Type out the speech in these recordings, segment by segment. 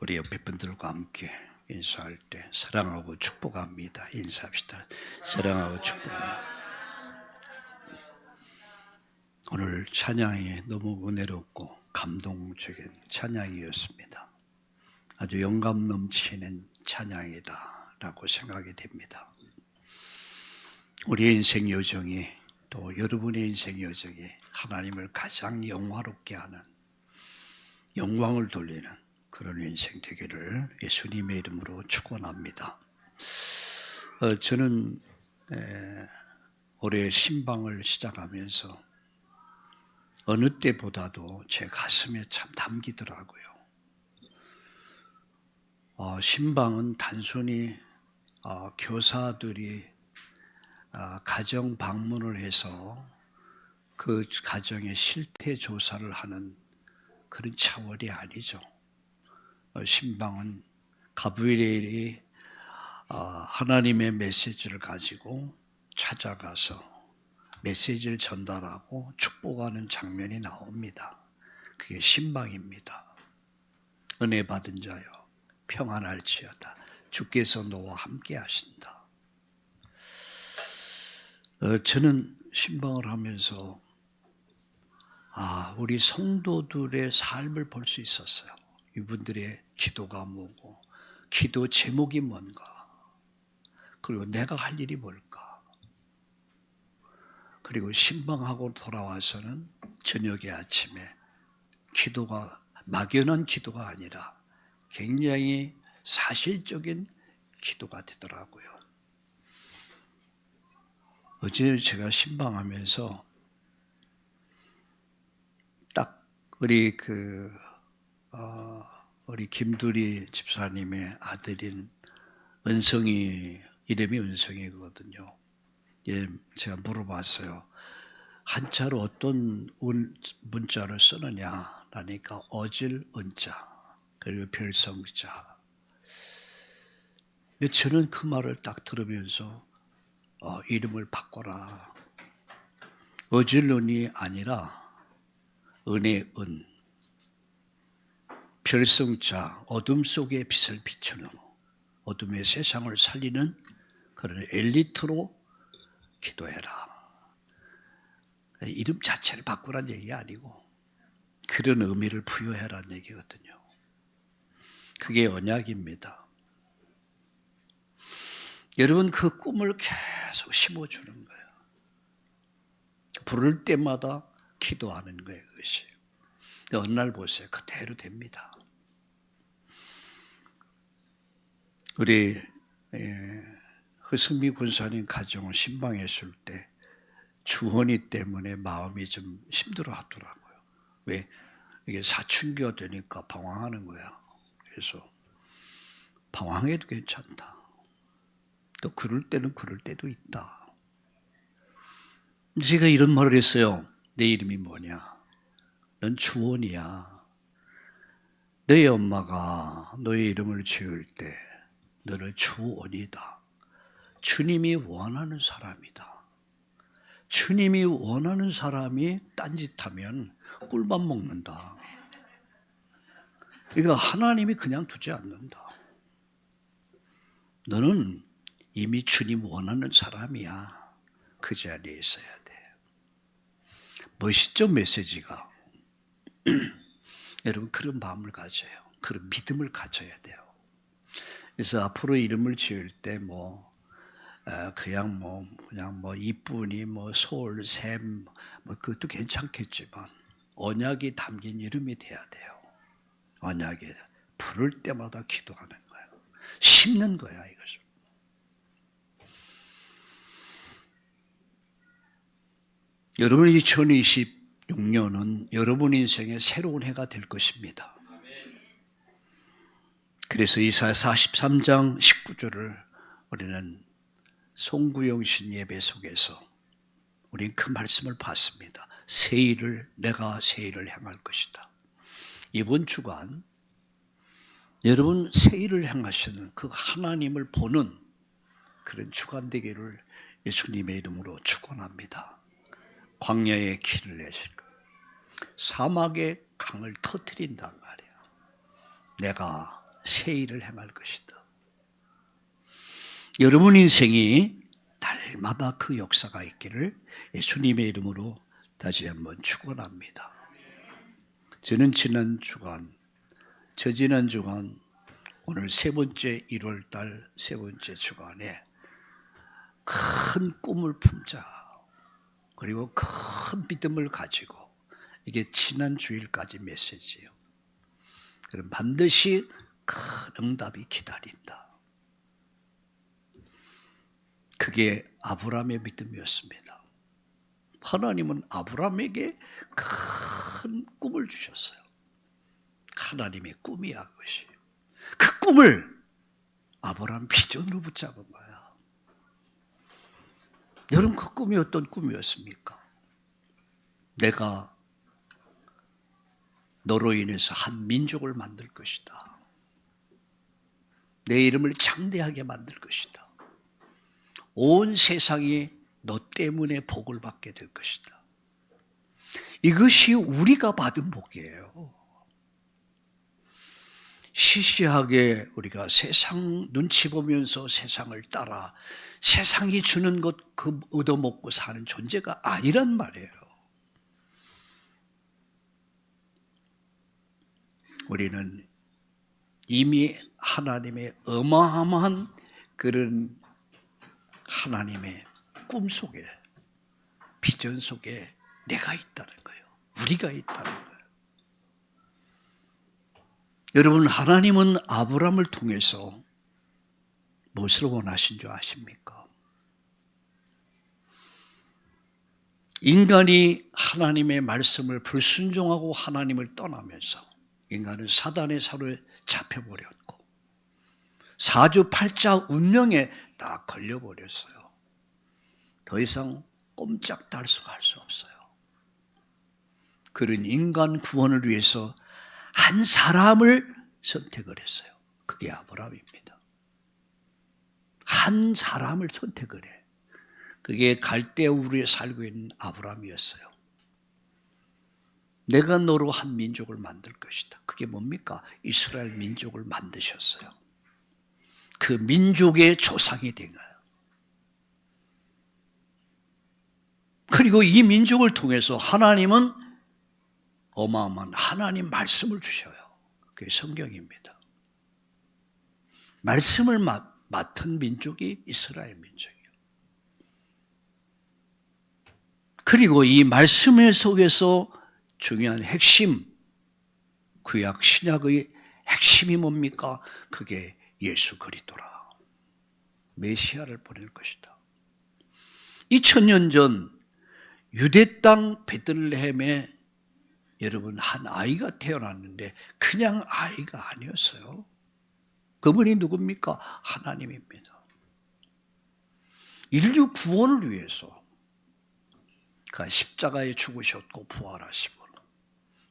우리 옆에 분들과 함께 인사할 때 사랑하고 축복합니다. 인사합시다. 사랑하고 축복합니다. 오늘 찬양이 너무 은혜롭고 감동적인 찬양이었습니다. 아주 영감 넘치는 찬양이다라고 생각이 됩니다. 우리의 인생 여정이 또 여러분의 인생 여정이 하나님을 가장 영화롭게 하는 영광을 돌리는 그런 인생 되기를 예수님의 이름으로 축원합니다. 저는 올해 신방을 시작하면서 어느 때보다도 제 가슴에 참 담기더라고요. 신방은 단순히 교사들이 가정 방문을 해서 그 가정의 실태 조사를 하는 그런 차원이 아니죠. 신방은 가브리엘이 하나님의 메시지를 가지고 찾아가서 메시지를 전달하고 축복하는 장면이 나옵니다. 그게 신방입니다. 은혜 받은 자여 평안할지어다. 주께서 너와 함께 하신다. 저는 신방을 하면서 우리 성도들의 삶을 볼 수 있었어요. 이분들의 기도가 뭐고 기도 제목이 뭔가, 그리고 내가 할 일이 뭘까, 그리고 신방하고 돌아와서는 저녁에 아침에 기도가 막연한 기도가 아니라 굉장히 사실적인 기도가 되더라고요. 어제 제가 신방하면서 딱 우리 김두리 집사님의 아들인 은성이, 이름이 은성이거든요. 제가 물어봤어요. 한자로 어떤 문자를 쓰느냐 라니까 어질 은자 그리고 별성자. 저는 그 말을 딱 들으면서 이름을 바꿔라. 어질은이 아니라 은의 은, 별성자, 어둠 속에 빛을 비추는, 어둠의 세상을 살리는 그런 엘리트로 기도해라. 이름 자체를 바꾸란 얘기 아니고 그런 의미를 부여해라는 얘기거든요. 그게 언약입니다. 여러분, 그 꿈을 계속 심어주는 거예요. 부를 때마다 기도하는 거예요. 그것이. 어느 날 보세요. 그대로 됩니다. 우리 허승미 군사님 가정을 신방했을 때 주헌이 때문에 마음이 좀 힘들어 하더라고요. 왜? 이게 사춘기가 되니까 방황하는 거야. 그래서 방황해도 괜찮다. 또 그럴 때는 그럴 때도 있다. 제가 이런 말을 했어요. 내 이름이 뭐냐? 넌 주헌이야. 너희 엄마가 너의 이름을 지을 때 너는 주헌이다. 주님이 원하는 사람이다. 주님이 원하는 사람이 딴짓하면 꿀밥 먹는다. 그러니까 하나님이 그냥 두지 않는다. 너는 이미 주님 원하는 사람이야. 그 자리에 있어야 돼. 멋있죠, 메시지가. 여러분, 그런 마음을 가져요. 그런 믿음을 가져야 돼요. 그래서 앞으로 이름을 지을 때 그냥 이쁜이 소울, 샘, 그것도 괜찮겠지만 언약이 담긴 이름이 돼야 돼요. 언약에 부를 때마다 기도하는 거예요. 심는 거야, 이것을. 여러분, 2026년은 여러분 인생의 새로운 해가 될 것입니다. 그래서 이사야 43장 19절을 우리는 송구영신 예배 속에서 우리는 그 말씀을 봤습니다. 내가 새 일을 행할 것이다. 이번 주간 여러분 새 일을 행하시는 그 하나님을 보는 그런 주간 되기를 예수님의 이름으로 축원합니다. 광야에 길을 내실 거예요. 사막에 강을 터뜨린단 말이에요. 내가 새 일을 행할 것이다. 여러분 인생이 날마다 그 역사가 있기를 예수님의 이름으로 다시 한번 축원합니다. 저는 지난 주간, 오늘 세 번째 1월달 세 번째 주간에 큰 꿈을 품자, 그리고 큰 믿음을 가지고, 이게 지난 주일까지 메시지예요. 그럼 반드시 큰 응답이 기다린다. 그게 아브라함의 믿음이었습니다. 하나님은 아브라함에게 큰 꿈을 주셨어요. 하나님의 꿈이야, 그것이. 그 꿈을 아브라함 비전으로 붙잡은 거야. 여러분, 그 꿈이 어떤 꿈이었습니까? 내가 너로 인해서 한 민족을 만들 것이다. 내 이름을 장대하게 만들 것이다. 온 세상이 너 때문에 복을 받게 될 것이다. 이것이 우리가 받은 복이에요. 시시하게 우리가 세상 눈치 보면서 세상을 따라 세상이 주는 것 그 얻어먹고 사는 존재가 아니란 말이에요. 우리는 이미 하나님의 어마어마한 그런 하나님의 꿈 속에, 비전 속에 내가 있다는 거예요. 우리가 있다는 거예요. 여러분, 하나님은 아브라함을 통해서 무엇을 원하신 줄 아십니까? 인간이 하나님의 말씀을 불순종하고 하나님을 떠나면서 인간은 사단의 사로에 잡혀버렸고 사주팔자 운명에 딱 걸려버렸어요. 더 이상 꼼짝달싹 할 수 없어요. 그런 인간 구원을 위해서 한 사람을 선택을 했어요. 그게 아브라함입니다. 한 사람을 선택을 해. 그게 갈대우르에 살고 있는 아브라함이었어요. 내가 너로 한 민족을 만들 것이다. 그게 뭡니까? 이스라엘 민족을 만드셨어요. 그 민족의 조상이 된 거예요. 그리고 이 민족을 통해서 하나님은 어마어마한 하나님 말씀을 주셔요. 그게 성경입니다. 말씀을 맡은 민족이 이스라엘 민족이에요. 그리고 이 말씀 속에서 중요한 핵심, 구약 신약의 핵심이 뭡니까? 그게 예수 그리스도라. 메시아를 보낼 것이다. 2000년 전 유대 땅 베들레헴에 여러분 한 아이가 태어났는데 그냥 아이가 아니었어요. 그분이 누굽니까? 하나님입니다. 인류 구원을 위해서 그 십자가에 죽으셨고 부활하시고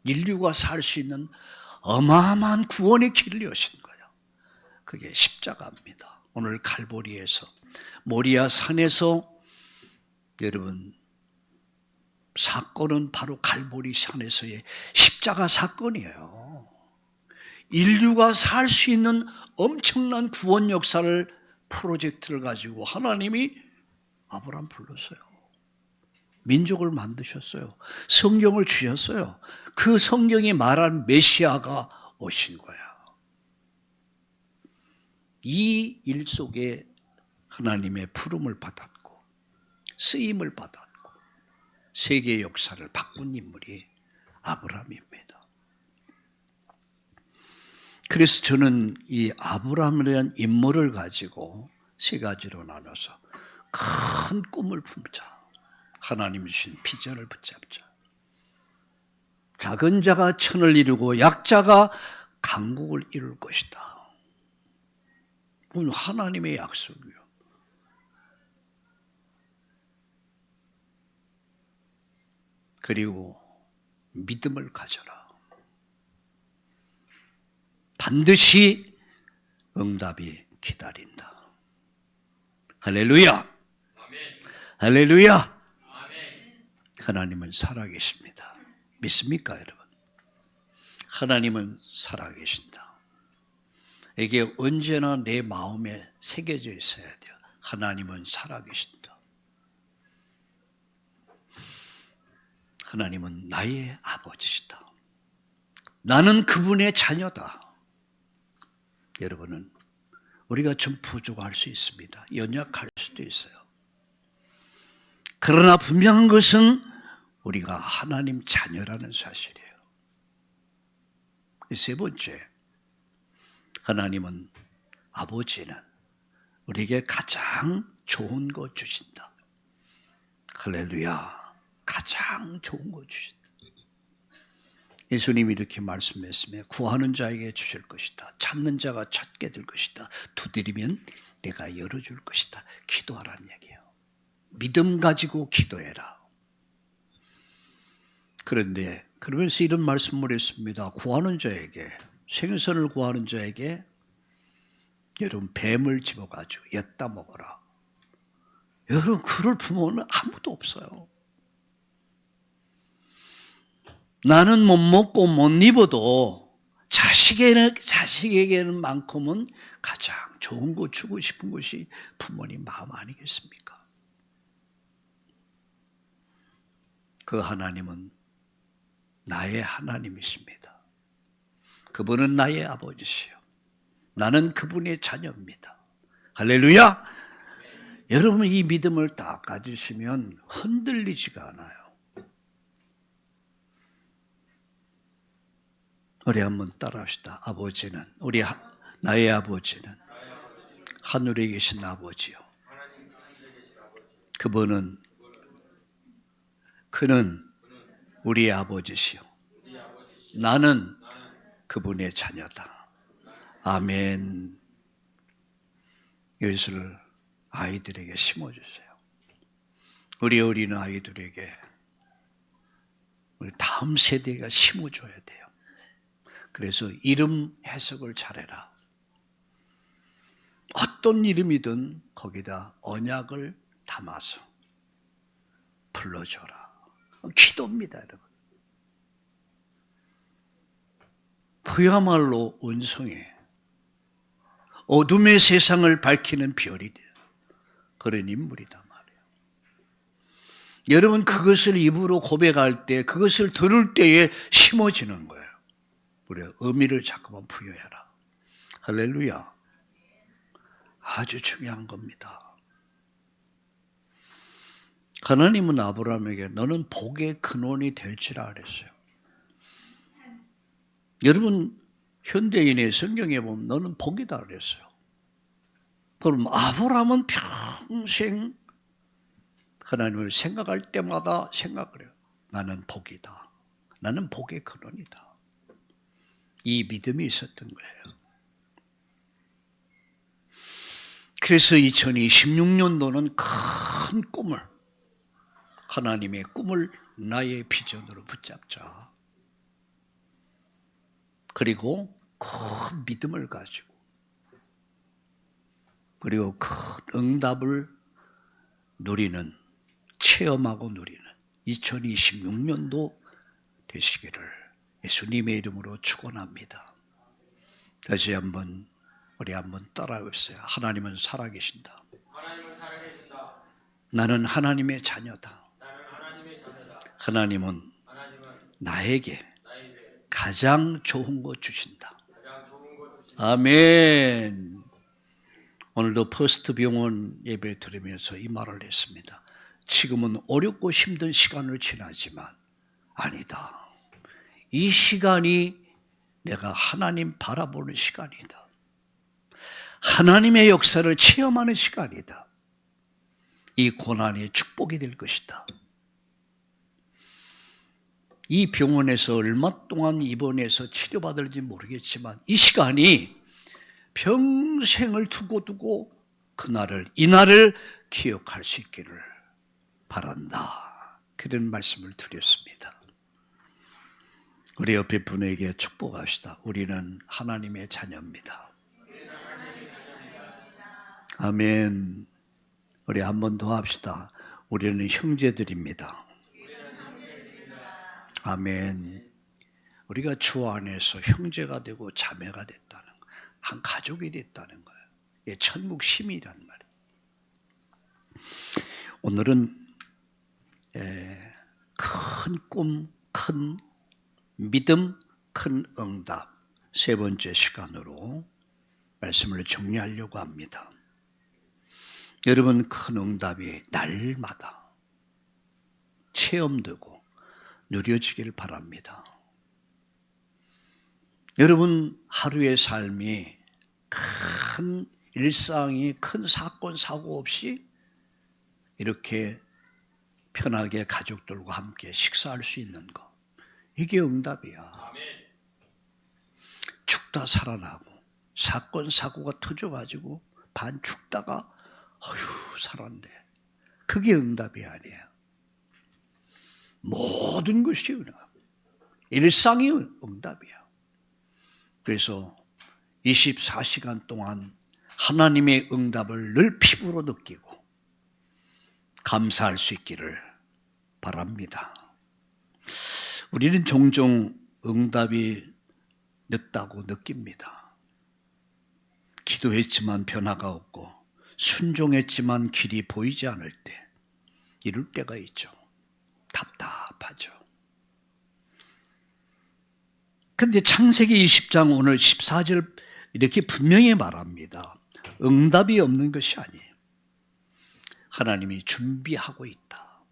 인류가 살 수 있는 어마어마한 구원의 길을 여신 거예요. 그게 십자가입니다. 오늘 갈보리에서 모리아 산에서 여러분 사건은 바로 갈보리 산에서의 십자가 사건이에요. 인류가 살 수 있는 엄청난 구원 역사를 프로젝트를 가지고 하나님이 아브라함 불렀어요. 민족을 만드셨어요. 성경을 주셨어요. 그 성경이 말한 메시아가 오신 거야. 이 일 속에 하나님의 부름을 받았고 쓰임을 받았고 세계 역사를 바꾼 인물이 아브라함입니다. 그래서 저는 이 아브라함이라는 인물을 가지고 세 가지로 나눠서 큰 꿈을 품자. 하나님이 주신 비전을 붙잡자. 작은 자가 천을 이루고 약자가 강국을 이룰 것이다. 그건 하나님의 약속이에요. 그리고 믿음을 가져라. 반드시 응답이 기다린다. 할렐루야. 할렐루야. 하나님은 살아계십니다. 믿습니까, 여러분? 하나님은 살아계신다. 이게 언제나 내 마음에 새겨져 있어야 돼요. 하나님은 살아계신다. 하나님은 나의 아버지시다. 나는 그분의 자녀다. 여러분은 우리가 좀 부족할 수 있습니다. 연약할 수도 있어요. 그러나 분명한 것은 우리가 하나님 자녀라는 사실이에요. 세 번째, 하나님은 아버지는 우리에게 가장 좋은 거 주신다. 할렐루야. 가장 좋은 거 주신다. 예수님이 이렇게 말씀했으며 구하는 자에게 주실 것이다. 찾는 자가 찾게 될 것이다. 두드리면 내가 열어줄 것이다. 기도하라는 얘기예요. 믿음 가지고 기도해라. 그런데 그러면서 이런 말씀을 했습니다. 구하는 자에게, 생선을 구하는 자에게 여러분 뱀을 집어가지고 엿다 먹어라. 여러분 그럴 부모는 아무도 없어요. 나는 못 먹고 못 입어도 자식에게는 만큼은 가장 좋은 거 주고 싶은 것이 부모님 마음 아니겠습니까? 그 하나님은 나의 하나님이십니다. 그분은 나의 아버지시요. 나는 그분의 자녀입니다. 할렐루야! 여러분 이 믿음을 딱 가지시면 흔들리지가 않아요. 우리 한번 따라합시다. 아버지는 나의 아버지는 하늘에 계신 아버지요. 그는 우리의 아버지시요. 나는 그분의 자녀다. 아멘. 이것을 아이들에게 심어주세요. 우리 어린 아이들에게 우리 다음 세대가 심어줘야 돼요. 그래서 이름 해석을 잘해라. 어떤 이름이든 거기다 언약을 담아서 불러줘라. 기도입니다, 여러분. 그야말로 원성에 어둠의 세상을 밝히는 별이 돼요. 그런 인물이다 말이에요. 여러분 그것을 입으로 고백할 때, 그것을 들을 때에 심어지는 거예요. 우리가 의미를 자꾸만 부여해라. 할렐루야. 아주 중요한 겁니다. 하나님은 아브라함에게 너는 복의 근원이 될지라 그랬어요. 여러분 현대인의 성경에 보면 너는 복이다 그랬어요. 그럼 아브라함은 평생 하나님을 생각할 때마다 생각을 해요. 나는 복이다. 나는 복의 근원이다. 이 믿음이 있었던 거예요. 그래서 2026년도는 큰 꿈을, 하나님의 꿈을 나의 비전으로 붙잡자. 그리고 큰 믿음을 가지고, 그리고 큰 응답을 누리는, 체험하고 누리는 2026년도 되시기를 예수님의 이름으로 축원합니다. 다시 한번 우리 한번 따라해보세요. 하나님은 살아계신다. 나는 하나님의 자녀다. 하나님은 나에게 가장 좋은 것 주신다. 아멘. 오늘도 퍼스트 병원 예배 드리면서 이 말을 했습니다. 지금은 어렵고 힘든 시간을 지나지만 아니다. 이 시간이 내가 하나님 바라보는 시간이다. 하나님의 역사를 체험하는 시간이다. 이 고난이 축복이 될 것이다. 이 병원에서 얼마 동안 입원해서 치료받을지 모르겠지만 이 시간이 평생을 두고 이날을 기억할 수 있기를 바란다. 그런 말씀을 드렸습니다. 우리 옆에 분에게 축복합시다. 우리는 하나님의 자녀입니다. 아멘. 우리 한 번 더 합시다. 우리는 형제들입니다. 아멘. 우리가 주 안에서 형제가 되고 자매가 됐다는 것. 한 가족이 됐다는 거예요. 예, 천국 시민이란 말이에요. 오늘은 큰 꿈, 큰 믿음, 큰 응답 세 번째 시간으로 말씀을 정리하려고 합니다. 여러분, 큰 응답이 날마다 체험되고 누려지길 바랍니다. 여러분, 하루의 삶이 큰 일상이 큰 사건, 사고 없이 이렇게 편하게 가족들과 함께 식사할 수 있는 것, 이게 응답이야. 죽다 살아나고 사건, 사고가 터져가지고 반 죽다가 어휴 살았네. 그게 응답이 아니에요. 모든 것이 응답. 일상이 응답이야. 그래서 24시간 동안 하나님의 응답을 늘 피부로 느끼고 감사할 수 있기를 바랍니다. 우리는 종종 응답이 늦다고 느낍니다. 기도했지만 변화가 없고 순종했지만 길이 보이지 않을 때, 이럴 때가 있죠. 답답하죠. 그런데 창세기 20장 오늘 14절 이렇게 분명히 말합니다. 응답이 없는 것이 아니에요. 하나님이 준비하고 있다.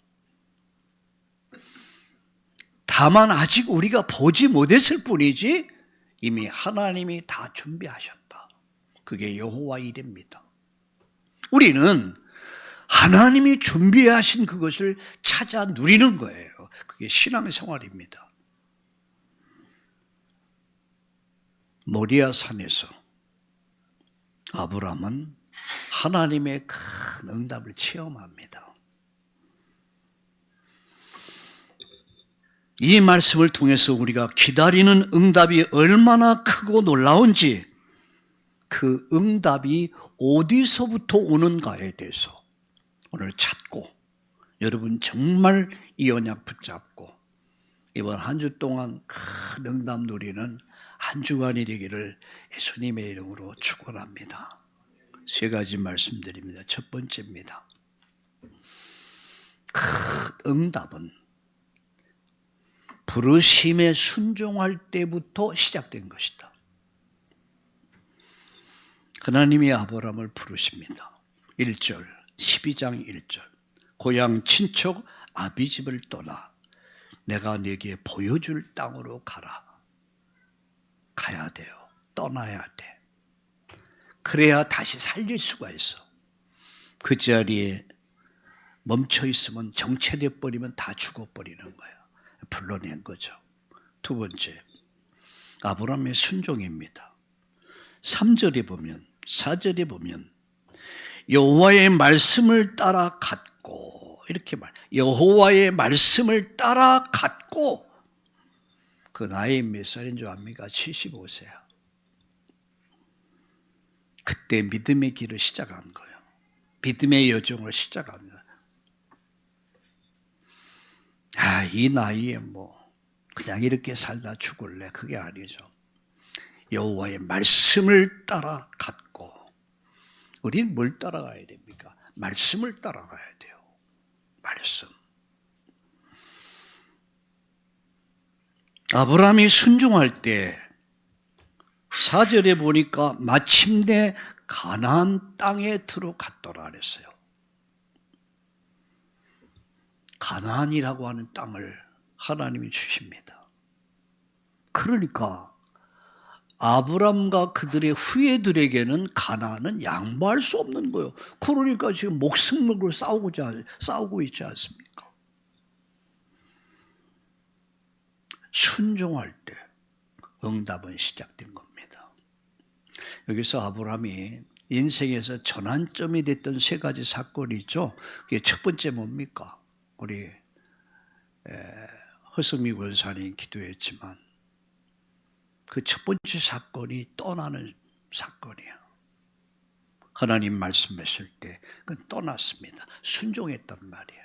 다만 아직 우리가 보지 못했을 뿐이지 이미 하나님이 다 준비하셨다. 그게 여호와 일입니다. 우리는 하나님이 준비하신 그것을 찾아 누리는 거예요. 그게 신앙생활입니다. 모리아 산에서 아브라함은 하나님의 큰 응답을 체험합니다. 이 말씀을 통해서 우리가 기다리는 응답이 얼마나 크고 놀라운지, 그 응답이 어디서부터 오는가에 대해서 오늘 찾고, 여러분 정말 이 언약 붙잡고 이번 한 주 동안 큰 응답 누리는 한 주간이 되기를 예수님의 이름으로 축원합니다. 세 가지 말씀드립니다. 첫 번째입니다. 큰 응답은 부르심에 순종할 때부터 시작된 것이다. 하나님이 아브라함을 부르십니다. 1절, 12장 1절. 고향 친척 아비집을 떠나 내가 네게 보여줄 땅으로 가라. 가야 돼요. 떠나야 돼. 그래야 다시 살릴 수가 있어. 그 자리에 멈춰 있으면, 정체돼 버리면 다 죽어버리는 거예요. 불러낸 거죠. 두 번째, 아브라함의 순종입니다. 3절에 보면, 4절에 보면 여호와의 말씀을 따라 갔고, 이렇게 여호와의 말씀을 따라 갔고, 그 나이 몇 살인 줄 압니까? 75세야. 그때 믿음의 길을 시작한 거예요. 믿음의 여정을 시작한 거예요. 이 나이에 그냥 이렇게 살다 죽을래? 그게 아니죠. 여호와의 말씀을 따라 갔고, 우리는 뭘 따라가야 됩니까? 말씀을 따라가야 돼요. 말씀. 아브라함이 순종할 때 4절에 보니까 마침내 가나안 땅에 들어갔더라 그랬어요. 가나안이라고 하는 땅을 하나님이 주십니다. 그러니까 아브람과 그들의 후예들에게는 가나안은 양보할 수 없는 거예요. 그러니까 지금 목숨을 걸고 싸우고 있지 않습니까? 순종할 때 응답은 시작된 겁니다. 여기서 아브람이 인생에서 전환점이 됐던 세 가지 사건이 있죠. 그게 첫 번째 뭡니까? 우리 허성미 권사님 기도했지만 그 첫 번째 사건이 떠나는 사건이에요. 하나님 말씀했을 때 그건 떠났습니다. 순종했단 말이에요.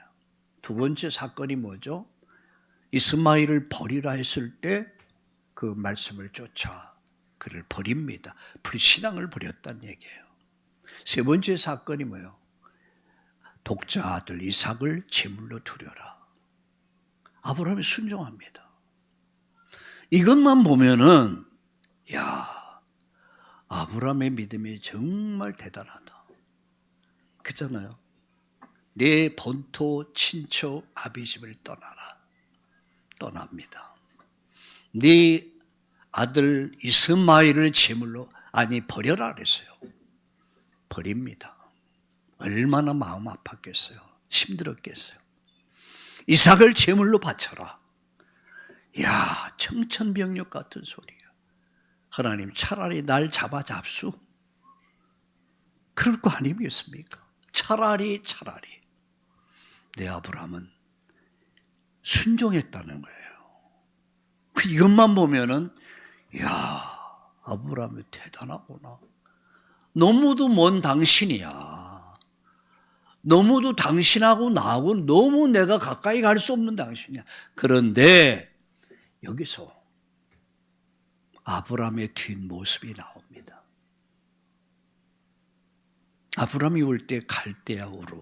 두 번째 사건이 뭐죠? 이스마엘을 버리라 했을 때 그 말씀을 쫓아 그를 버립니다. 불신앙을 버렸다는 얘기예요. 세 번째 사건이 뭐예요? 독자 아들 이삭을 제물로 드려라. 아브라함이 순종합니다. 이것만 보면은 야, 아브라함의 믿음이 정말 대단하다. 그렇잖아요. 내 본토 친척 아비집을 떠나라. 떠납니다. 네 아들 이스마엘을 제물로 버려라 그랬어요. 버립니다. 얼마나 마음 아팠겠어요. 힘들었겠어요. 이삭을 제물로 바쳐라. 야, 청천벽력 같은 소리예요. 하나님 차라리 날 잡수. 그럴 거 아니겠습니까? 차라리 내 아브라함은 순종했다는 거예요. 이것만 보면은 야, 아브라함이 대단하구나. 너무도 먼 당신이야. 너무도 당신하고 나하고 너무 내가 가까이 갈 수 없는 당신이야. 그런데 여기서 아브라함의 뒷모습이 나옵니다. 아브라함이 올 때 갈대아 우르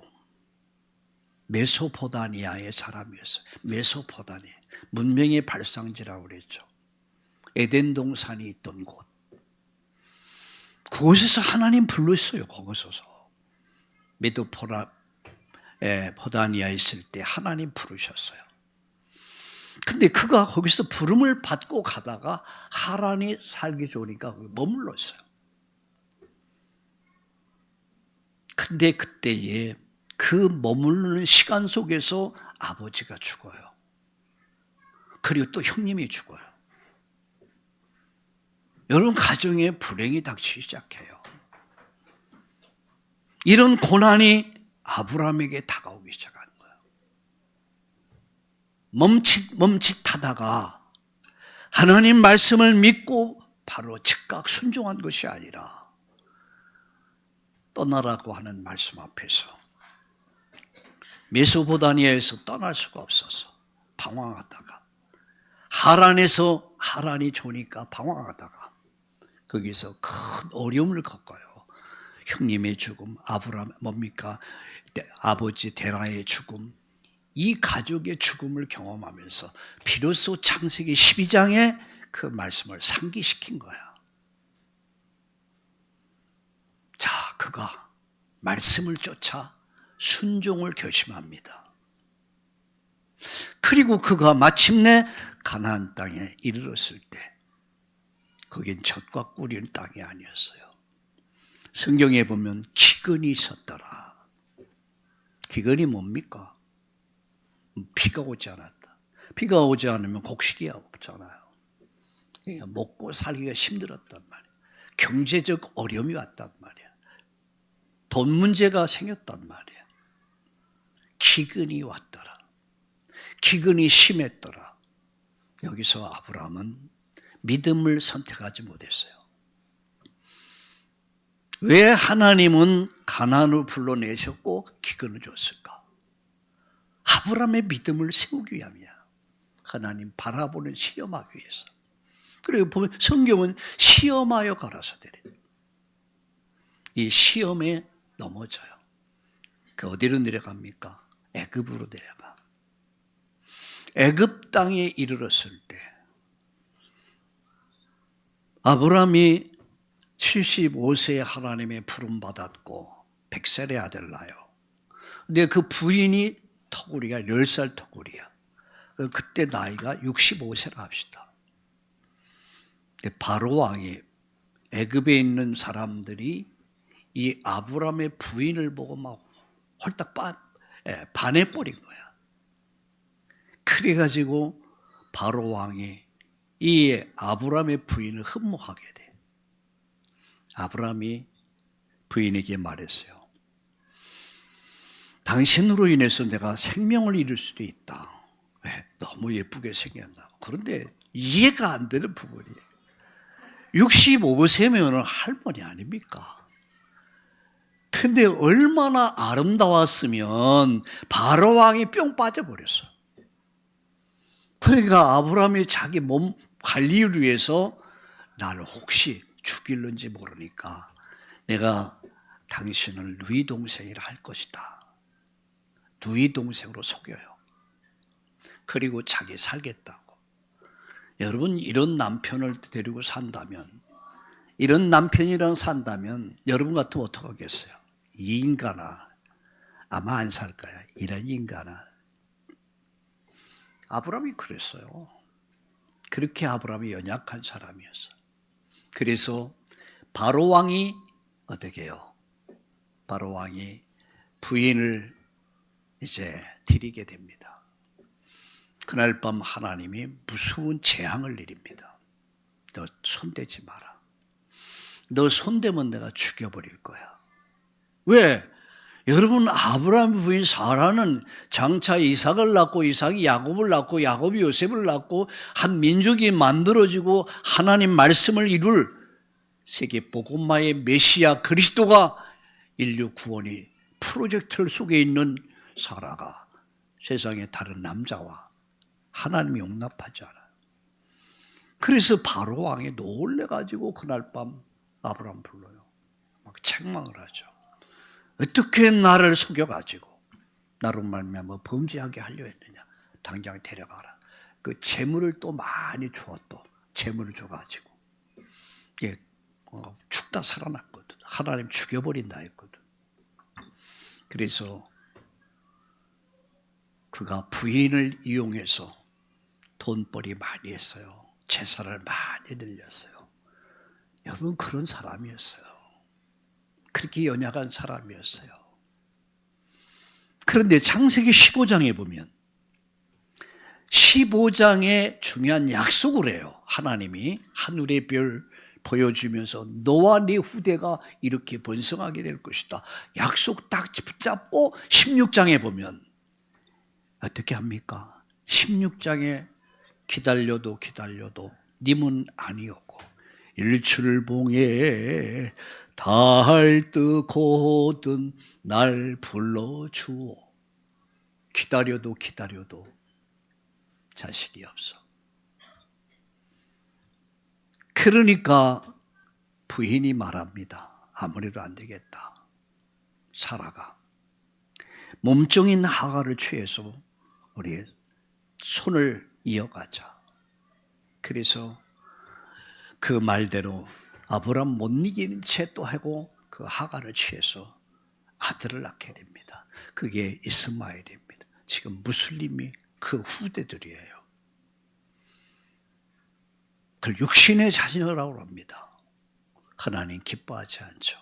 메소포타미아의 사람이었어요. 메소포타미아 문명의 발상지라고 그랬죠. 에덴 동산이 있던 곳. 그곳에서 하나님 불렀어요. 거기서서 메소포타미아에 있을 때 하나님 부르셨어요. 근데 그가 거기서 부름을 받고 가다가 하란이 살기 좋으니까 머물렀어요. 근데 그때에 그 머무르는 시간 속에서 아버지가 죽어요. 그리고 또 형님이 죽어요. 여러분 가정에 불행이 닥치기 시작해요. 이런 고난이 아브라함에게 다가오기 시작한 거예요. 멈칫하다가 하나님 말씀을 믿고 바로 즉각 순종한 것이 아니라 떠나라고 하는 말씀 앞에서 메소포타미아에서 떠날 수가 없어서 방황하다가 하란이 좋으니까 방황하다가 거기서 큰 어려움을 겪어요. 형님의 죽음, 아브라함 아버지 데라의 죽음, 이 가족의 죽음을 경험하면서 비로소 창세기 12장에 그 말씀을 상기시킨 거야. 자, 그가 말씀을 쫓아 순종을 결심합니다. 그리고 그가 마침내 가나안 땅에 이르렀을 때 거긴 젖과 꿀인 땅이 아니었어요. 성경에 보면 기근이 있었더라. 기근이 뭡니까? 비가 오지 않았다. 비가 오지 않으면 곡식이 없잖아요. 먹고 살기가 힘들었단 말이에요. 경제적 어려움이 왔단 말이에요. 돈 문제가 생겼단 말이에요. 기근이 왔더라. 기근이 심했더라. 여기서 아브라함은 믿음을 선택하지 못했어요. 왜 하나님은 가나안을 불러내셨고 기근을 줬을까? 아브라함의 믿음을 세우기 위함이야. 하나님 바라보는 시험하기 위해서. 그리고 보면 성경은 시험하여 가라사 되래. 이 시험에 넘어져요. 그 어디로 내려갑니까? 애굽으로 내려가. 애굽 땅에 이르렀을 때 아브라함이 75세에 하나님의 부름 받았고 100살의 아들 낳아요. 근데 그 부인이 터구리가 10살 터구리야. 그때 나이가 65세라 합시다. 바로 왕이 애굽에 있는 사람들이 이 아브라함의 부인을 보고 막 홀딱 반해버린 거야. 그래가지고 바로 왕이 이 아브라함의 부인을 흠모하게 돼. 아브라함이 부인에게 말했어요. 당신으로 인해서 내가 생명을 잃을 수도 있다. 왜? 너무 예쁘게 생겼다고. 그런데 이해가 안 되는 부분이에요. 65세면 할머니 아닙니까? 근데 얼마나 아름다웠으면 바로 왕이 뿅 빠져버렸어. 그러니까 아브라함이 자기 몸 관리를 위해서 나를 혹시 죽일는지 모르니까 내가 당신을 누이 동생이라 할 것이다. 누이 동생으로 속여요. 그리고 자기 살겠다고. 여러분, 이런 남편을 데리고 산다면, 이런 남편이랑 산다면 여러분 같으면 어떡하겠어요? 이 인간아, 아마 안 살 거야. 이런 인간아. 아브라함이 그랬어요. 그렇게 아브라함이 연약한 사람이었어요. 그래서 바로 왕이 어떻게 해요? 바로 왕이 부인을 이제 드리게 됩니다. 그날 밤 하나님이 무서운 재앙을 내립니다. 너 손대지 마라. 너 손대면 내가 죽여버릴 거야. 왜? 여러분, 아브라함 부인 사라는 장차 이삭을 낳고 이삭이 야곱을 낳고 야곱이 요셉을 낳고 한 민족이 만들어지고 하나님 말씀을 이룰 세계 복음화의 메시아 그리스도가 인류 구원의 프로젝트 속에 있는 사라가 세상의 다른 남자와 하나님이 용납하지 않아요. 그래서 바로 왕이 놀래가지고 그날 밤 아브라함 불러요. 막 책망을 하죠. 어떻게 나를 속여가지고 나로 말미암아 범죄하게 하려 했느냐. 당장 데려가라. 그 재물을 또 많이 주어 또 재물을 줘가지고 죽다 살아났거든. 하나님 죽여버린다 했거든. 그래서 그가 부인을 이용해서 돈벌이 많이 했어요. 재산을 많이 늘렸어요. 여러분, 그런 사람이었어요. 그렇게 연약한 사람이었어요. 그런데 창세기 15장에 보면 15장에 중요한 약속을 해요. 하나님이 하늘의 별 보여주면서 너와 네 후대가 이렇게 번성하게 될 것이다. 약속 딱 붙잡고 16장에 보면 어떻게 합니까? 16장에 기다려도 님은 아니었고 일출봉에 달뜨거든 날 불러주오. 기다려도 자식이 없어. 그러니까 부인이 말합니다. 아무래도 안 되겠다. 사라가 몸종인 하가를 취해서 우리 손을 이어가자. 그래서 그 말대로 아브라함 못 이기는 채 또 하고 그 하가를 취해서 아들을 낳게 됩니다. 그게 이스마엘입니다. 지금 무슬림이 그 후대들이에요. 그걸 육신의 자녀라고 합니다. 하나님 기뻐하지 않죠.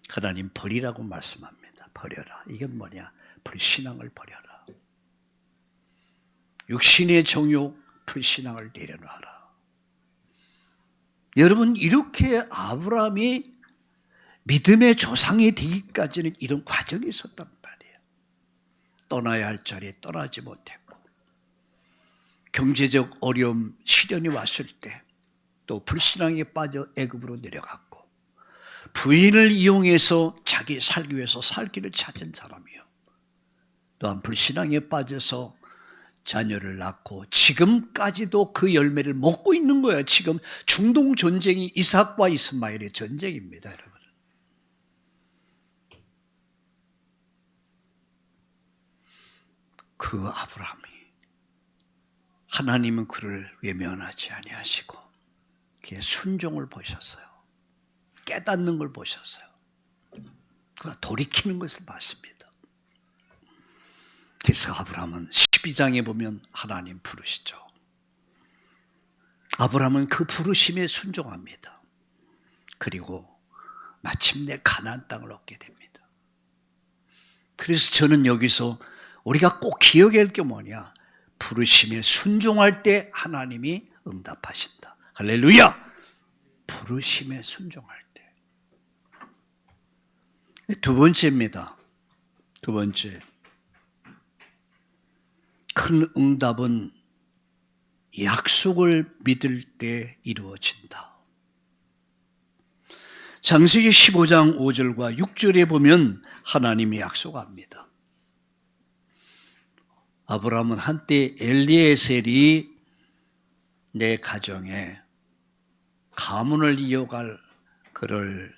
하나님 버리라고 말씀합니다. 버려라. 이건 뭐냐? 불신앙을 버려라. 육신의 정욕, 불신앙을 내려놔라. 여러분, 이렇게 아브라함이 믿음의 조상이 되기까지는 이런 과정이 있었단 말이에요. 떠나야 할 자리에 떠나지 못했고, 경제적 어려움, 시련이 왔을 때 또 불신앙에 빠져 애굽으로 내려갔고, 부인을 이용해서 자기 살기 위해서 살 길을 찾은 사람이요. 또한 불신앙에 빠져서 자녀를 낳고 지금까지도 그 열매를 먹고 있는 거예요. 지금 중동 전쟁이 이삭과 이스마엘의 전쟁입니다, 여러분. 그 아브라함이 하나님은 그를 외면하지 아니하시고 그의 순종을 보셨어요. 깨닫는 걸 보셨어요. 그가 돌이키는 것을 봤습니다. 그래서 아브라함은 12장에 보면 하나님 부르시죠. 아브라함은 그 부르심에 순종합니다. 그리고 마침내 가나안 땅을 얻게 됩니다. 그래서 저는 여기서 우리가 꼭 기억해야 할 게 뭐냐? 부르심에 순종할 때 하나님이 응답하신다. 할렐루야! 부르심에 순종할 때. 두 번째입니다. 두 번째. 큰 응답은 약속을 믿을 때 이루어진다. 창세기 15장 5절과 6절에 보면 하나님이 약속합니다. 아브라함은 한때 엘리에셀이 내 가정에 가문을 이어갈 그를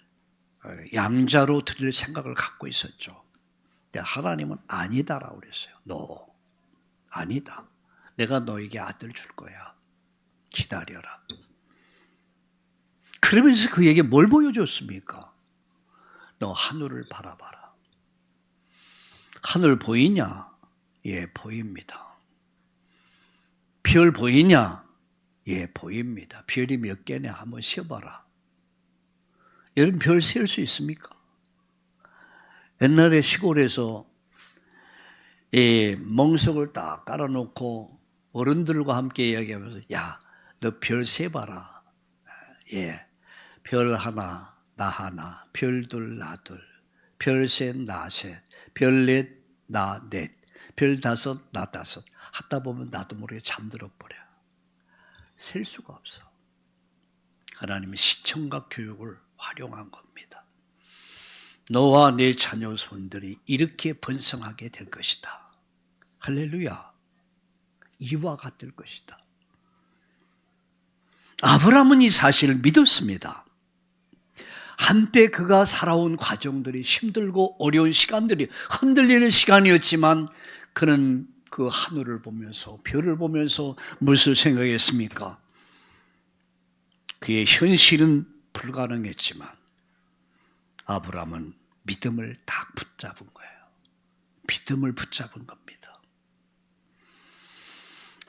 양자로 드릴 생각을 갖고 있었죠. 근데 하나님은 아니다라고 그랬어요. 너 아니다. 내가 너에게 아들 줄 거야. 기다려라. 그러면서 그에게 뭘 보여줬습니까? 너 하늘을 바라봐라. 하늘 보이냐? 예, 보입니다. 별 보이냐? 예, 보입니다. 별이 몇 개냐? 한번 쉬어봐라. 여러분, 별 셀 수 있습니까? 옛날에 시골에서 멍석을 딱 깔아놓고 어른들과 함께 이야기하면서 야, 너 별 세봐라. 예, 별 하나, 나 하나, 별 둘, 나 둘, 별 셋, 나 셋, 별 넷, 나 넷, 별 다섯, 나 다섯. 하다 보면 나도 모르게 잠들어 버려. 셀 수가 없어. 하나님은 시청각 교육을 활용한 겁니다. 너와 내 자녀 손들이 이렇게 번성하게 될 것이다. 할렐루야. 이와 같을 것이다. 아브라함은 이 사실을 믿었습니다. 한때 그가 살아온 과정들이 힘들고 어려운 시간들이 흔들리는 시간이었지만 그는 그 하늘을 보면서 별을 보면서 무엇을 생각했습니까? 그의 현실은 불가능했지만 아브라함은 믿음을 딱 붙잡은 거예요. 믿음을 붙잡은 겁니다.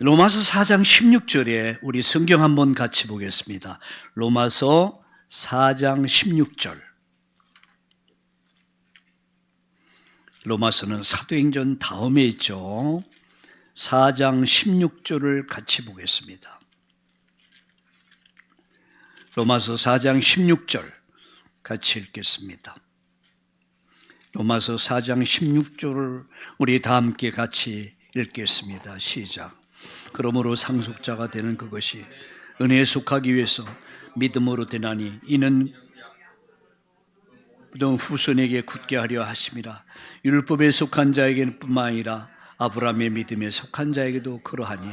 로마서 4장 16절에 우리 성경 한번 같이 보겠습니다. 로마서 4장 16절. 로마서는 사도행전 다음에 있죠. 4장 16절을 같이 보겠습니다. 로마서 4장 16절 같이 읽겠습니다. 로마서 4장 16절을 우리 다 함께 같이 읽겠습니다. 시작. 그러므로 상속자가 되는 그것이 은혜에 속하기 위해서 믿음으로 되나니 이는 후손에게 굳게 하려 하심이라. 율법에 속한 자에게는 뿐만 아니라 아브라함의 믿음에 속한 자에게도 그러하니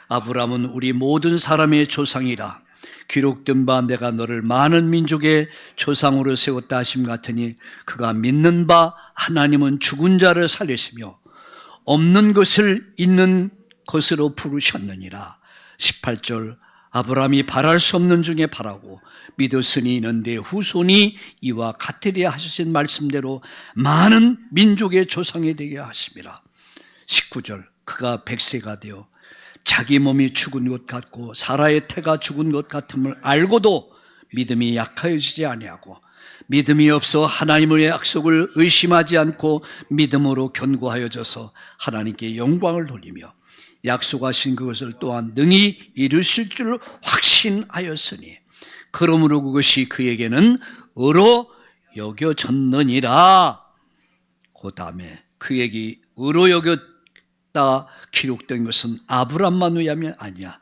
아브라함은 우리 모든 사람의 조상이라. 기록된 바 내가 너를 많은 민족의 조상으로 세웠다 하심 같으니 그가 믿는 바 하나님은 죽은 자를 살리시며 없는 것을 있는 것으로 부르셨느니라. 18절. 아브라함이 바랄 수 없는 중에 바라고 믿었으니 이는 내 후손이 이와 같으리라 하신 말씀대로 많은 민족의 조상이 되게 하심이라. 19절. 그가 100세가 되어 자기 몸이 죽은 것 같고 사라의 태가 죽은 것 같음을 알고도 믿음이 약하여지지 아니하고 믿음이 없어 하나님의 약속을 의심하지 않고 믿음으로 견고하여져서 하나님께 영광을 돌리며 약속하신 그것을 또한 능히 이루실 줄 확신하였으니 그러므로 그것이 그에게는 의로 여겨졌느니라. 그 다음에 그에게 의로 여겼다 기록된 것은 아브람만 위함이 아니야.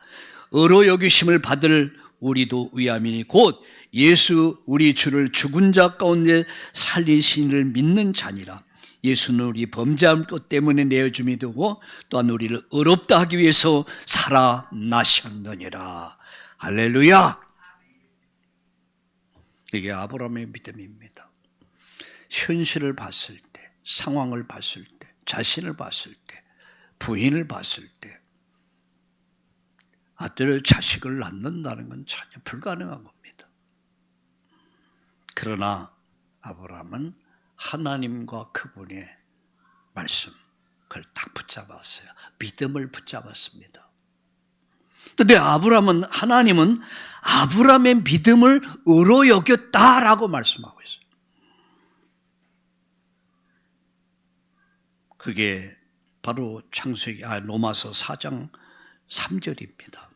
의로 여기심을 받을 우리도 위함이니 곧 예수 우리 주를 죽은 자 가운데 살리신 이를 믿는 자니라. 예수는 우리 범죄한 것 때문에 내어줌이 되고 또한 우리를 의롭다 하기 위해서 살아나셨느니라. 할렐루야. 이게 아브라함의 믿음입니다. 현실을 봤을 때, 상황을 봤을 때, 자신을 봤을 때, 부인을 봤을 때 아들 자식을 낳는다는 건 전혀 불가능한 겁니다. 그러나 아브라함은 하나님과 그분의 말씀 그걸 딱 붙잡았어요. 믿음을 붙잡았습니다. 그런데 하나님은 아브라함의 믿음을 의로 여겼다라고 말씀하고 있어요. 그게 바로 로마서 4장 3절입니다.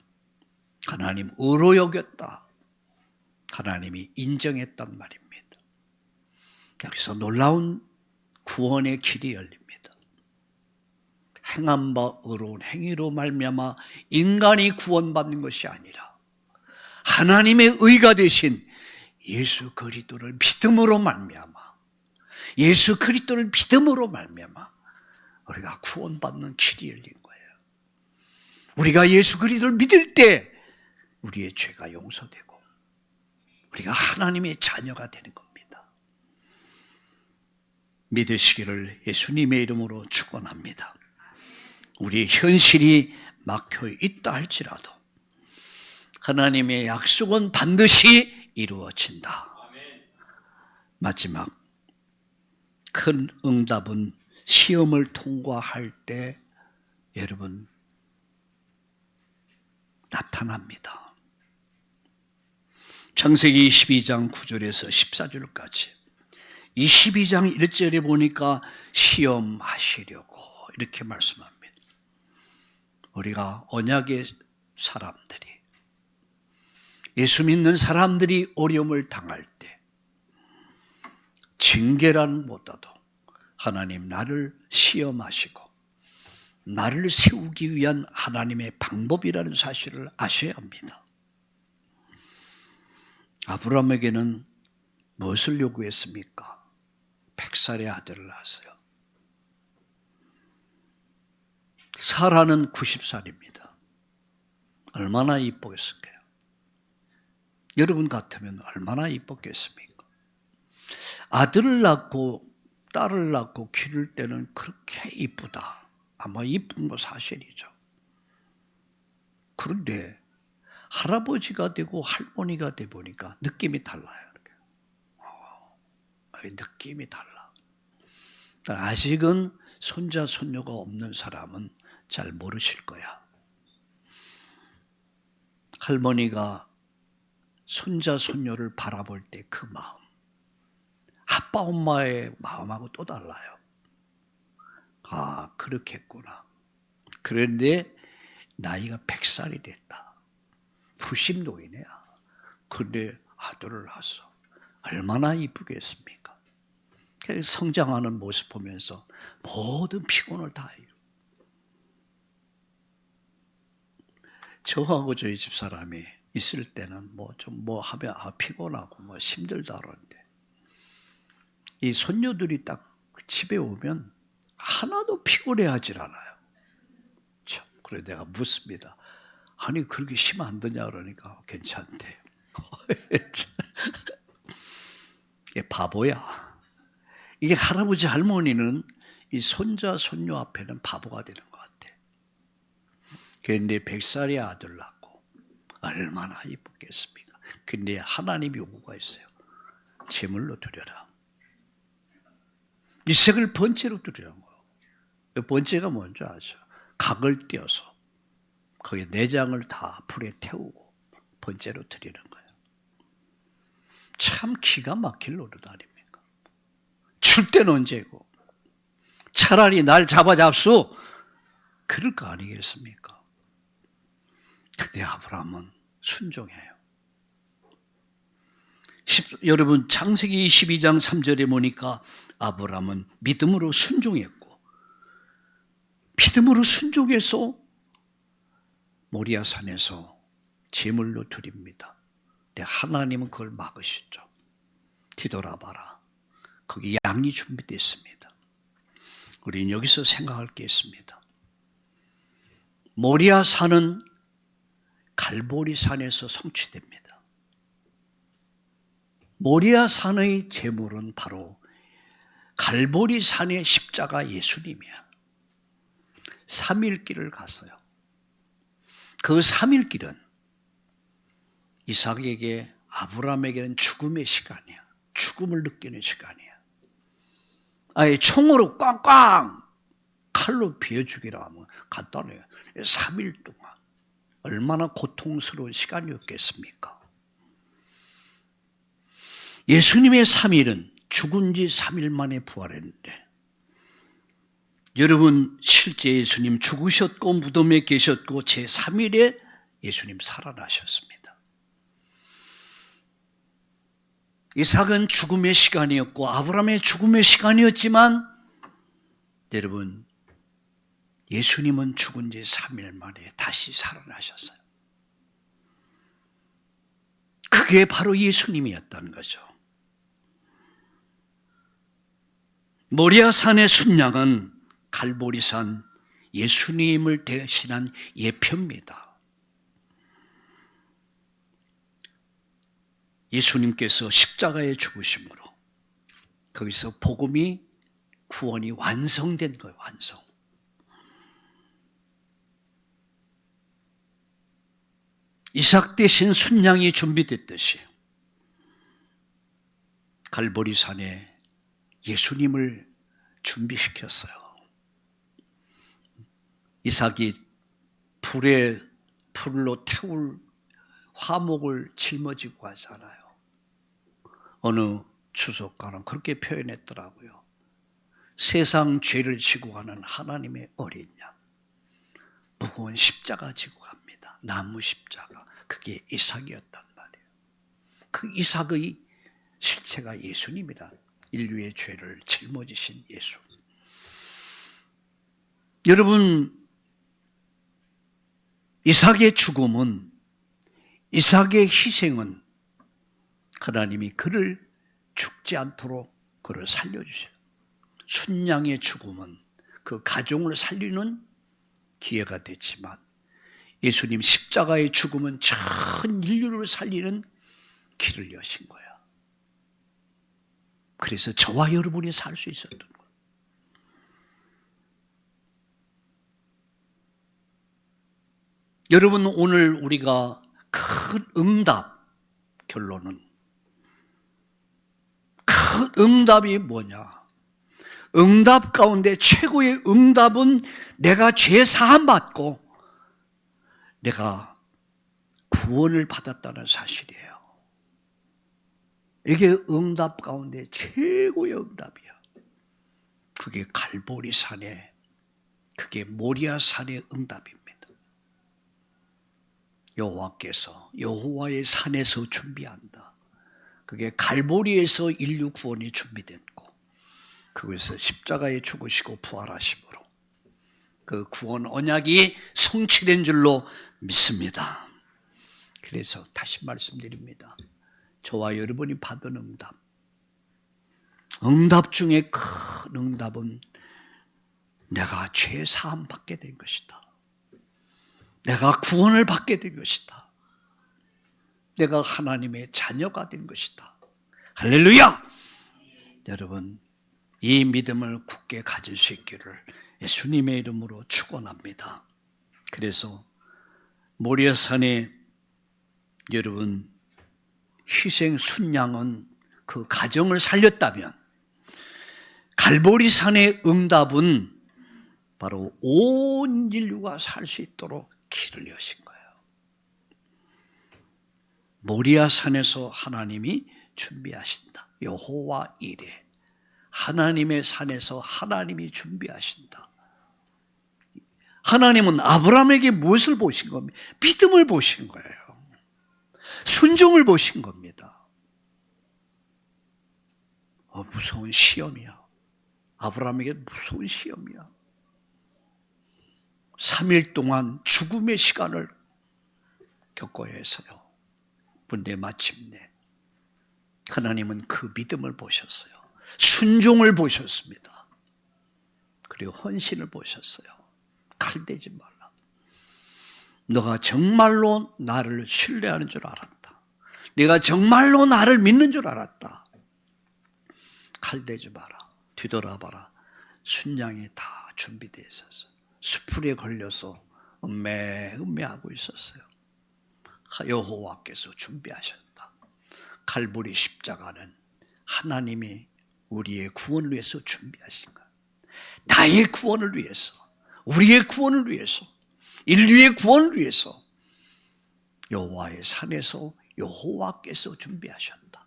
하나님 의로 여겼다. 하나님이 인정했단 말입니다. 여기서 놀라운 구원의 길이 열립니다. 행한 바 의로운 행위로 말미암아 인간이 구원받는 것이 아니라 하나님의 의가 되신 예수 그리스도를 믿음으로 말미암아 예수 그리스도를 믿음으로 말미암아 우리가 구원받는 길이 열린 거예요. 우리가 예수 그리스도를 믿을 때 우리의 죄가 용서되고 우리가 하나님의 자녀가 되는 겁니다. 믿으시기를 예수님의 이름으로 축원합니다. 우리 현실이 막혀 있다 할지라도 하나님의 약속은 반드시 이루어진다. 마지막 큰 응답은 시험을 통과할 때 여러분 나타납니다. 창세기 22장 9절에서 14절까지 22장 1절에 보니까 시험하시려고 이렇게 말씀합니다. 우리가 언약의 사람들이 예수 믿는 사람들이 어려움을 당할 때 징계란 보다도 하나님 나를 시험하시고 나를 세우기 위한 하나님의 방법이라는 사실을 아셔야 합니다. 아브라함에게는 무엇을 요구했습니까? 100살의 아들을 낳았어요. 사라는 90살입니다. 얼마나 이뻤을까요? 여러분 같으면 얼마나 이뻤겠습니까? 아들을 낳고 딸을 낳고 기를 때는 그렇게 이쁘다. 아마 이쁜 거 사실이죠. 그런데 할아버지가 되고 할머니가 돼 보니까 느낌이 달라요. 느낌이 달라. 아직은 손자 손녀가 없는 사람은 잘 모르실 거야. 할머니가 손자 손녀를 바라볼 때 그 마음, 아빠 엄마의 마음하고 또 달라요. 아, 그렇겠구나. 그런데 나이가 100살이 됐다. 90노인이야. 그런데 아들을 낳았어. 얼마나 이쁘겠습니까? 성장하는 모습 보면서 모든 피곤을 다 해요. 저하고 저희 집사람이 있을 때는 뭐 하면 피곤하고 힘들다 그러는데 이 손녀들이 딱 집에 오면 하나도 피곤해하질 않아요. 참, 그래 내가 묻습니다. 아니 그렇게 쉬면 안 되냐 그러니까 괜찮대. 이게 바보야. 이게 할아버지 할머니는 이 손자 손녀 앞에는 바보가 되는 것 같아. 그런데 100살의 아들 낳고 얼마나 이쁘겠습니까? 근데 하나님 요구가 있어요. 제물로 드려라. 이색을 번제로 드리라는 거예요. 번제가 뭔지 아죠? 각을 떼어서 거기에 내장을 다 불에 태우고 번제로 드리는 거예요. 참 기가 막힐 노릇 아닙니까? 줄 때는 언제고 차라리 날 잡수 그럴 거 아니겠습니까? 근데 아브라함은 순종해요. 여러분 창세기 22장 3절에 보니까 아브라함은 믿음으로 순종했고 믿음으로 순종해서 모리아산에서 제물로 드립니다. 근데 하나님은 그걸 막으시죠. 뒤돌아봐라. 거기 양이 준비되어 있습니다. 우리는 여기서 생각할 게 있습니다. 모리아산은 갈보리산에서 성취됩니다. 모리아산의 제물은 바로 갈보리산의 십자가 예수님이야. 3일길을 갔어요. 그 3일길은 이삭에게 아브라함에게는 죽음의 시간이야. 죽음을 느끼는 시간이야. 아예 총으로 꽝꽝 칼로 비워 죽이라 하면 간단해요. 3일 동안 얼마나 고통스러운 시간이었겠습니까? 예수님의 3일은 죽은 지 3일 만에 부활했는데 여러분 실제 예수님 죽으셨고 무덤에 계셨고 제3일에 예수님 살아나셨습니다. 이삭은 죽음의 시간이었고 아브라함의 죽음의 시간이었지만 여러분 예수님은 죽은 지 3일 만에 다시 살아나셨어요. 그게 바로 예수님이었다는 거죠. 모리아산의 순양은 갈보리산 예수님을 대신한 예표입니다. 예수님께서 십자가에 죽으심으로 거기서 복음이 구원이 완성된 거예요. 완성. 이삭 대신 순양이 준비됐듯이 갈보리산에 예수님을 준비시켰어요. 이삭이 불로 태울 화목을 짊어지고 가잖아요. 어느 추석가는 그렇게 표현했더라고요. 세상 죄를 지고 가는 하나님의 어린 양, 무거운 십자가 지고 갑니다. 나무 십자가. 그게 이삭이었단 말이에요. 그 이삭의 실체가 예수님이다. 인류의 죄를 짊어지신 예수. 여러분, 이삭의 죽음은, 이삭의 희생은 하나님이 그를 죽지 않도록 그를 살려주세요. 순양의 죽음은 그 가정을 살리는 기회가 됐지만 예수님 십자가의 죽음은 전 인류를 살리는 길을 여신 거야. 그래서 저와 여러분이 살 수 있었던 거예요. 여러분, 오늘 우리가 큰 응답, 결론은 큰 응답이 뭐냐? 응답 가운데 최고의 응답은 내가 죄 사함 받고 내가 구원을 받았다는 사실이에요. 이게 응답 가운데 최고의 응답이야. 그게 갈보리산의, 그게 모리아산의 응답입니다. 여호와께서 여호와의 산에서 준비한다. 그게 갈보리에서 인류 구원이 준비됐고 그것에서 십자가에 죽으시고 부활하심으로 그 구원 언약이 성취된 줄로 믿습니다. 그래서 다시 말씀드립니다. 저와 여러분이 받은 응답 중에 큰 응답은 내가 죄 사함 받게 된 것이다. 내가 구원을 받게 된 것이다. 내가 하나님의 자녀가 된 것이다. 할렐루야! 여러분, 이 믿음을 굳게 가질 수 있기를 예수님의 이름으로 축원합니다. 그래서 모리아산에 여러분 희생 순양은 그 가정을 살렸다면 갈보리산의 응답은 바로 온 인류가 살 수 있도록 길을 여신 거예요. 모리아산에서 하나님이 준비하신다. 여호와 이레. 하나님의 산에서 하나님이 준비하신다. 하나님은 아브라함에게 무엇을 보신 겁니까? 믿음을 보신 거예요. 순종을 보신 겁니다. 무서운 시험이야. 아브라함에게 무서운 시험이야. 3일 동안 죽음의 시간을 겪어야 했어요. 근데 마침내 하나님은 그 믿음을 보셨어요. 순종을 보셨습니다. 그리고 헌신을 보셨어요. 칼대지 말라. 너가 정말로 나를 신뢰하는 줄 알았다. 네가 정말로 나를 믿는 줄 알았다. 칼대지 마라. 뒤돌아봐라. 순양이 다 준비되어 있었어요. 수풀에 걸려서 음매하고 있었어요. 여호와께서 준비하셨다. 갈보리 십자가는 하나님이 우리의 구원을 위해서 준비하신 거예요. 나의 구원을 위해서, 우리의 구원을 위해서, 인류의 구원을 위해서 여호와의 산에서 여호와께서 준비하셨다.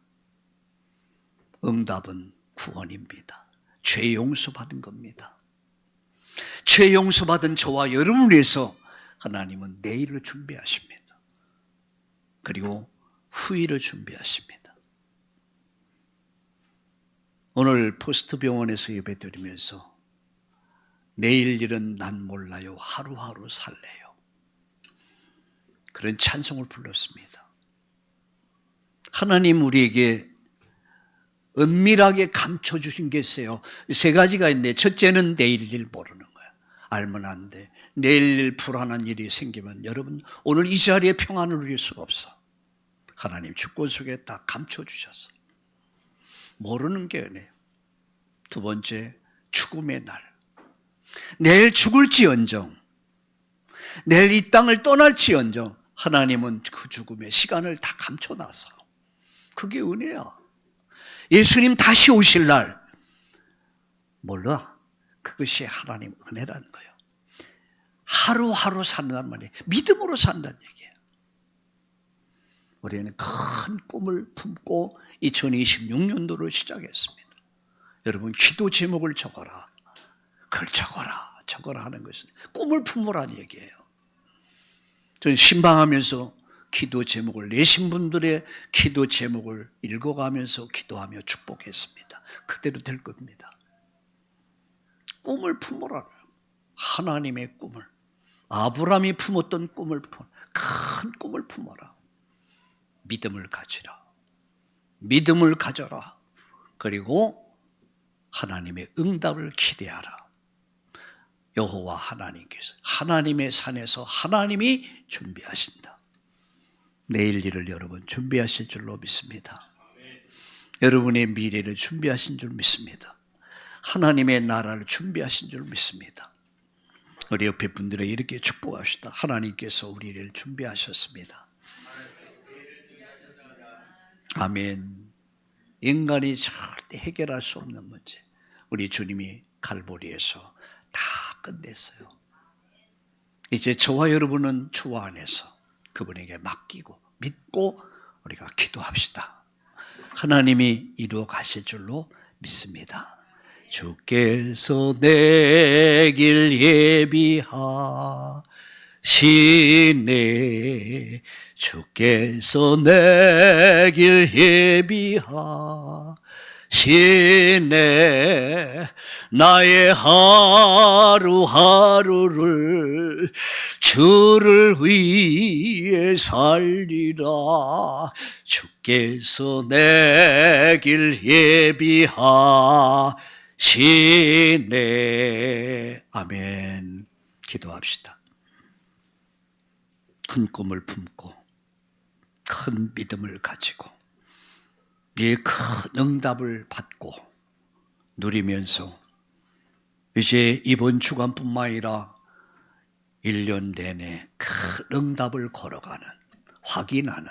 응답은 구원입니다. 죄 용서받은 겁니다. 죄 용서받은 저와 여러분을 위해서 하나님은 내일을 준비하십니다. 그리고 후일을 준비하십니다. 오늘 포스트 병원에서 예배드리면서 내일 일은 난 몰라요. 하루하루 살래요. 그런 찬송을 불렀습니다. 하나님 우리에게 은밀하게 감춰주신 게 있어요. 3가지가 있는데 첫째는 내일 일 모르는 거야. 알면 안 돼. 내일 불안한 일이 생기면 여러분 오늘 이 자리에 평안을 누릴 수가 없어. 하나님 주권 속에 다 감춰주셨어. 모르는 게 은혜예요. 두 번째, 죽음의 날. 내일 죽을지언정, 내일 이 땅을 떠날지언정 하나님은 그 죽음의 시간을 다 감춰놔서. 그게 은혜야. 예수님 다시 오실 날 몰라. 그것이 하나님 은혜라는 거예요. 하루하루 산다는 말이에요. 믿음으로 산다는 얘기예요. 우리는 큰 꿈을 품고 2026년도를 시작했습니다. 여러분, 기도 제목을 적어라. 그걸 적어라 하는 것은 꿈을 품으라는 얘기예요. 저는 신방하면서 기도 제목을, 내신 분들의 기도 제목을 읽어가면서 기도하며 축복했습니다. 그대로 될 겁니다. 꿈을 품으라. 하나님의 꿈을, 아브라함이 품었던 꿈을, 큰 꿈을 품어라. 믿음을 가지라. 믿음을 가져라. 그리고 하나님의 응답을 기대하라. 여호와 하나님께서 하나님의 산에서 하나님이 준비하신다. 내일 일을 여러분 준비하실 줄로 믿습니다. 여러분의 미래를 준비하신 줄 믿습니다. 하나님의 나라를 준비하신 줄 믿습니다. 우리 옆에 분들에게 이렇게 축복합시다. 하나님께서 우리를 준비하셨습니다. 아멘. 인간이 절대 해결할 수 없는 문제, 우리 주님이 갈보리에서 다 끝냈어요. 이제 저와 여러분은 주 안에서 그분에게 맡기고 믿고 우리가 기도합시다. 하나님이 이루어 가실 줄로 믿습니다. 주께서 내 길 예비하시네. 주께서 내 길 예비하시네. 나의 하루하루를 주를 위해 살리라. 주께서 내 길 예비하시네. 아멘. 기도합시다. 큰 꿈을 품고 큰 믿음을 가지고 이 큰 응답을 받고 누리면서 이제 이번 주간뿐만 아니라 1년 내내 큰 응답을 걸어가는, 확인하는,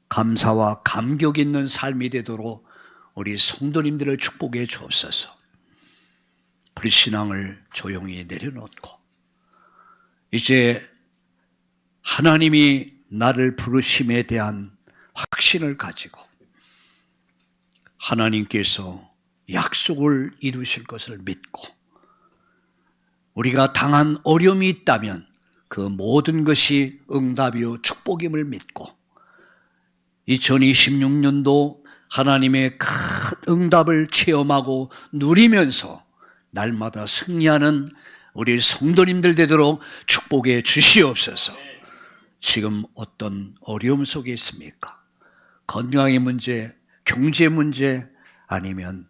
감사와 감격 있는 삶이 되도록 우리 성도님들을 축복해 주옵소서. 불신앙을 조용히 내려놓고 이제 하나님이 나를 부르심에 대한 확신을 가지고 하나님께서 약속을 이루실 것을 믿고 우리가 당한 어려움이 있다면 그 모든 것이 응답이요 축복임을 믿고 2026년도 하나님의 큰 응답을 체험하고 누리면서 날마다 승리하는 우리 성도님들 되도록 축복해 주시옵소서. 지금 어떤 어려움 속에 있습니까? 건강의 문제, 경제 문제, 아니면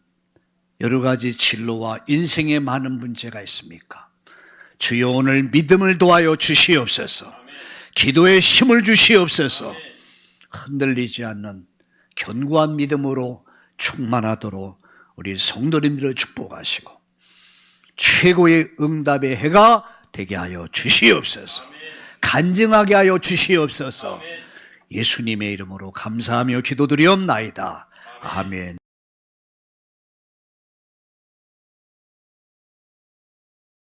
여러 가지 진로와 인생에 많은 문제가 있습니까? 주여 오늘 믿음을 도하여 주시옵소서. 기도에 힘을 주시옵소서. 흔들리지 않는 견고한 믿음으로 충만하도록 우리 성도님들을 축복하시고 최고의 응답의 해가 되게 하여 주시옵소서. 간증하게 하여 주시옵소서. 예수님의 이름으로 감사하며 기도드리옵나이다. 아멘.